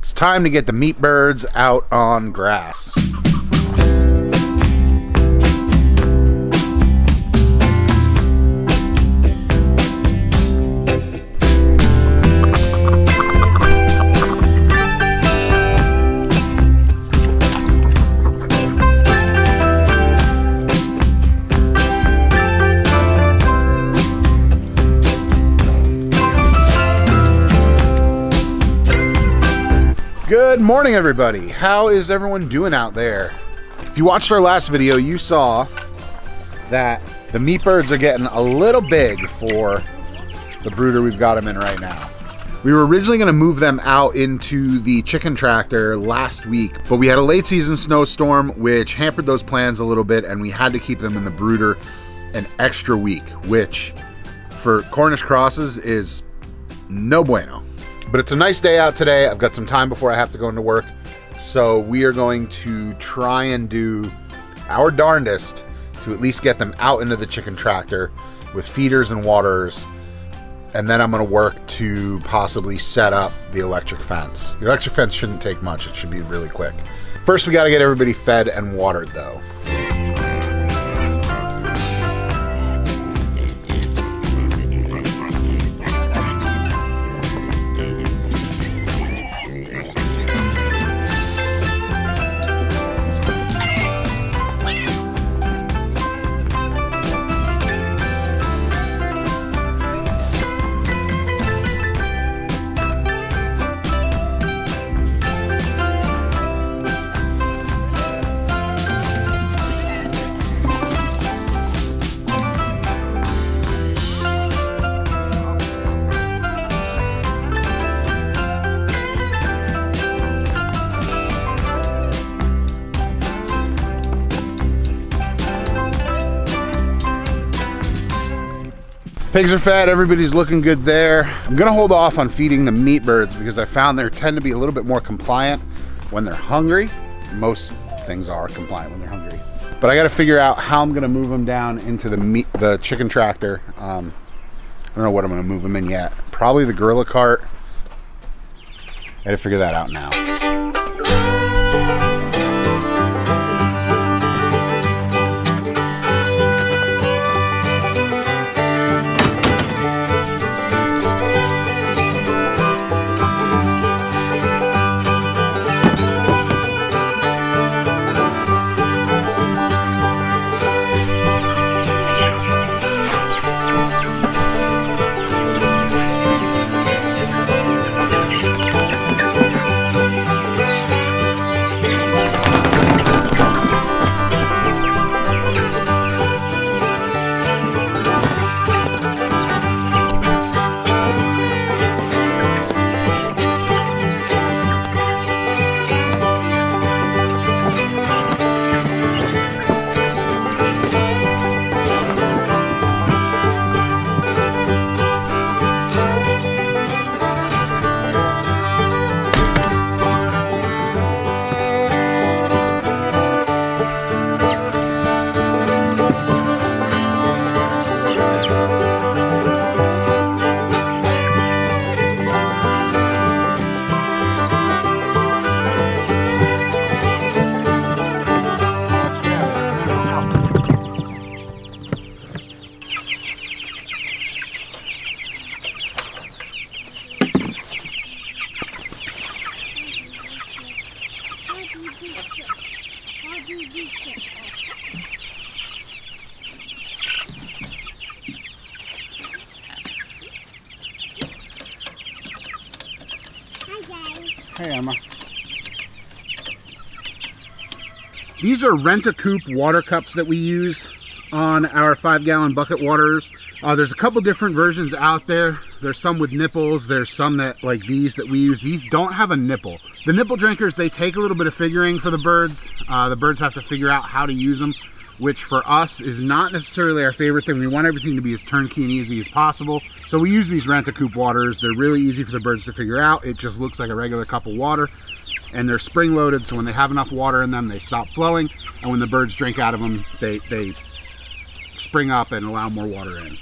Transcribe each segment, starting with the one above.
It's time to get the meat birds out on grass. Good morning, everybody. How is everyone doing out there? If you watched our last video, you saw that the meat birds are getting a little big for the brooder we've got them in right now. We were originally going to move them out into the chicken tractor last week, but we had a late season snowstorm which hampered those plans a little bit, and we had to keep them in the brooder an extra week, which for Cornish crosses is no bueno. But it's a nice day out today. I've got some time before I have to go into work. So we are going to try and do our darndest to at least get them out into the chicken tractor with feeders and waterers. And then I'm going to work to possibly set up the electric fence. The electric fence shouldn't take much. It should be really quick. First, we got to get everybody fed and watered though. Pigs are fed, everybody's looking good there. I'm gonna hold off on feeding the meat birds because I found they tend to be a little bit more compliant when they're hungry. Most things are compliant when they're hungry. But I gotta figure out how I'm gonna move them down into the chicken tractor. I don't know what I'm gonna move them in yet. Probably the gorilla cart. I gotta figure that out now. Hey, Emma. These are Rent-A-Coop water cups that we use on our 5-gallon bucket waters. There's a couple different versions out there. There's some with nipples. There's some that, like these, that we use. These don't have a nipple. The nipple drinkers, they take a little bit of figuring for the birds. The birds have to figure out how to use them, which for us is not necessarily our favorite thing. We want everything to be as turnkey and easy as possible. So we use these Rent-A-Coop waters. They're really easy for the birds to figure out. It just looks like a regular cup of water. And they're spring loaded, so when they have enough water in them, they stop flowing. And when the birds drink out of them, they spring up and allow more water in.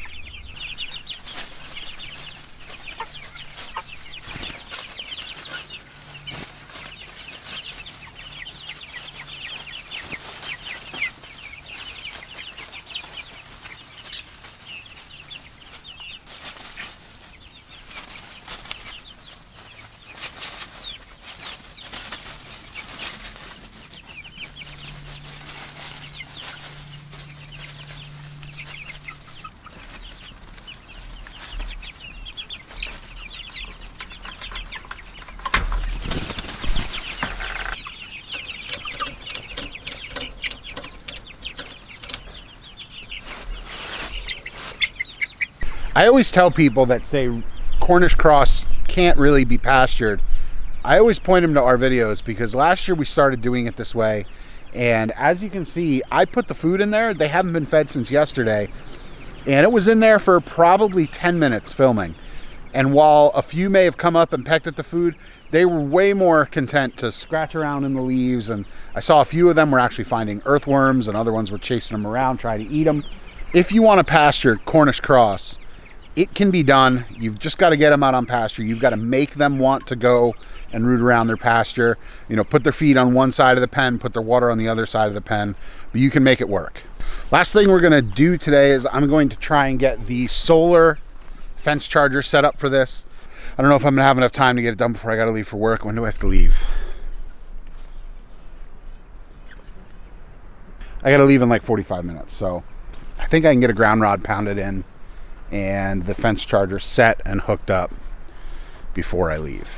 I always tell people that say Cornish cross can't really be pastured. I always point them to our videos, because last year we started doing it this way, and as you can see, I put the food in there. They haven't been fed since yesterday, and it was in there for probably 10 minutes filming. And while a few may have come up and pecked at the food, they were way more content to scratch around in the leaves, and I saw a few of them were actually finding earthworms, and other ones were chasing them around trying to eat them. If you want to pasture Cornish cross, it can be done. You've just got to get them out on pasture. You've got to make them want to go and root around their pasture. You know, put their feed on one side of the pen, put their water on the other side of the pen, but you can make it work. Last thing we're going to do today is I'm going to try and get the solar fence charger set up for this. I don't know if I'm gonna have enough time to get it done before I gotta leave for work. When do I have to leave? I gotta leave in like 45 minutes, so I think I can get a ground rod pounded in and the fence charger set and hooked up before I leave.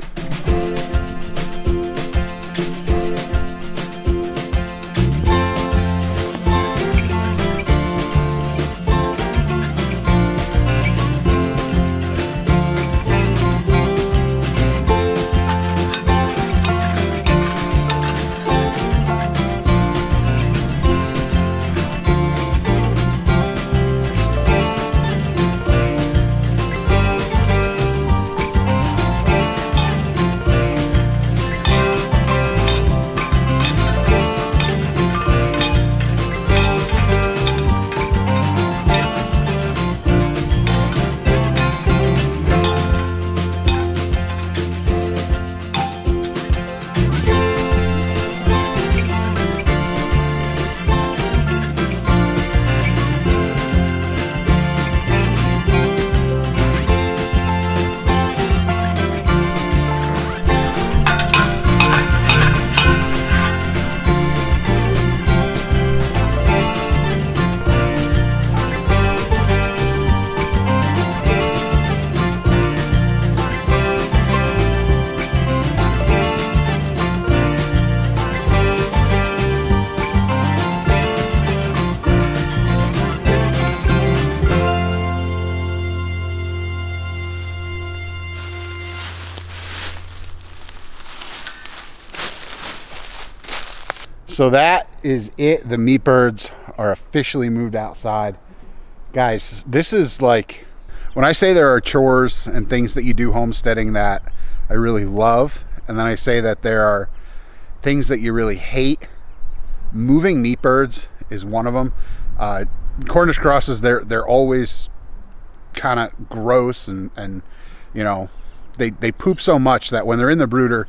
So that is it. The meat birds are officially moved outside. Guys, this is like, when I say there are chores and things that you do homesteading that I really love, and then I say that there are things that you really hate, moving meat birds is one of them. Cornish crosses, they're always kind of gross, and you know, they poop so much that when they're in the brooder,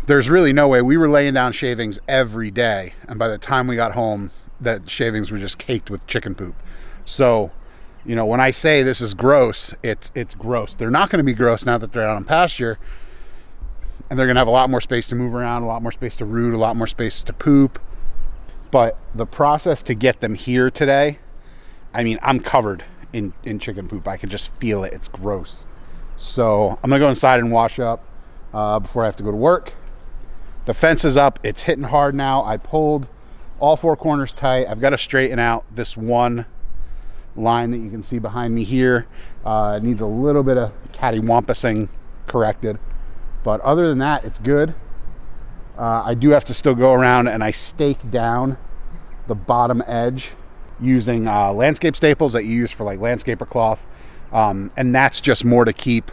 there's really no way. We were laying down shavings every day, and by the time we got home, that shavings were just caked with chicken poop. So, you know, when I say this is gross, it's gross. They're not going to be gross now that they're out on pasture, and they're going to have a lot more space to move around, a lot more space to root, a lot more space to poop. But the process to get them here today, I mean, I'm covered in chicken poop. I can just feel it. It's gross. So I'm gonna go inside and wash up before I have to go to work. The fence is up. It's hitting hard now. I pulled all four corners tight. I've got to straighten out this one line that you can see behind me here. It needs a little bit of cattywampusing corrected, but other than that, it's good. I do have to still go around and I stake down the bottom edge using landscape staples that you use for like landscaper cloth, and that's just more to keep,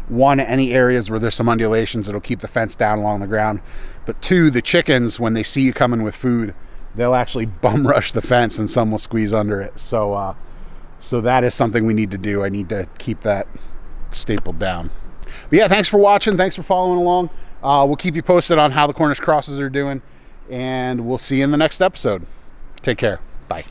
one, any areas where there's some undulations, it'll keep the fence down along the ground, but two, the chickens, when they see you coming with food, they'll actually bum rush the fence and some will squeeze under it. So so that is something we need to do. I need to keep that stapled down. But yeah, thanks for watching. Thanks for following along. We'll keep you posted on how the Cornish crosses are doing, and we'll see you in the next episode. Take care. Bye.